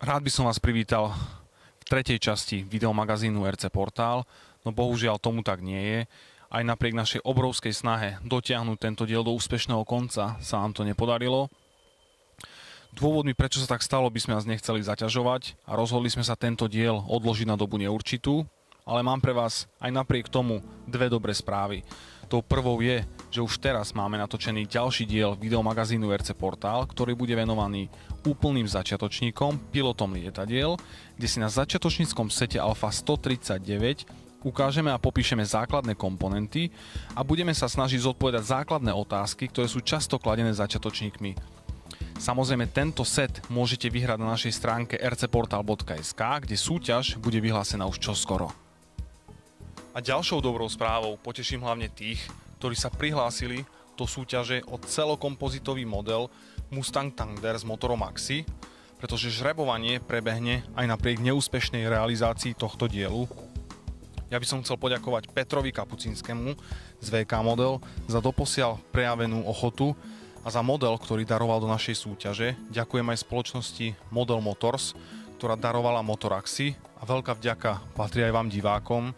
Rád by som vás privítal v tretej časti videomagazínu RC Portál, no bohužiaľ tomu tak nie je. Aj napriek našej obrovskej snahe dotiahnuť tento diel do úspešného konca sa nám to nepodarilo. Dôvodmi, prečo sa tak stalo, by sme vás nechceli zaťažovať a rozhodli sme sa tento diel odložiť na dobu neurčitú, ale mám pre vás aj napriek tomu dve dobré správy. Tou prvou je, že už teraz máme natočený ďalší diel videomagazínu RC Portál, ktorý bude venovaný úplným začiatočníkom, pilotom lietadiel, kde si na začiatočníckom sete Alfa 139 ukážeme a popíšeme základné komponenty a budeme sa snažiť zodpovedať základné otázky, ktoré sú často kladené začiatočníkmi. Samozrejme, tento set môžete vyhrať na našej stránke rcportal.sk, kde súťaž bude vyhlásená už čoskoro. A ďalšou dobrou správou poteším hlavne tých, ktorí sa prihlásili do súťaže o celokompozitový model Mustang Thunder s motorom Maxi, pretože žrebovanie prebehne aj napriek neúspešnej realizácii tohto dielu. Ja by som chcel poďakovať Petrovi Kapucínskému z VK Model za doposiaľ prejavenú ochotu a za model, ktorý daroval do našej súťaže. Ďakujem aj spoločnosti Model Motors, ktorá darovala motor Axi, a veľká vďaka patrí aj vám divákom,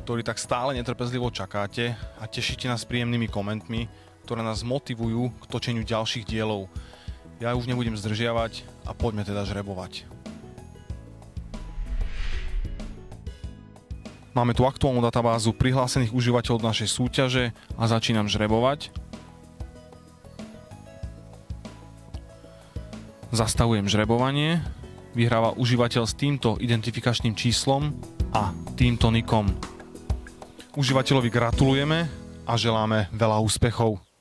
ktorí tak stále netrpezlivo čakáte a tešíte nás príjemnými komentmi, ktoré nás motivujú k točeniu ďalších dielov. Ja už nebudem zdržiavať a poďme teda žrebovať. Máme tu aktuálnu databázu prihlásených užívateľov našej súťaže a začínam žrebovať. Zastavujem žrebovanie. Vyhráva užívateľ s týmto identifikačným číslom a týmto nikom. Užívateľovi gratulujeme a želáme veľa úspechov.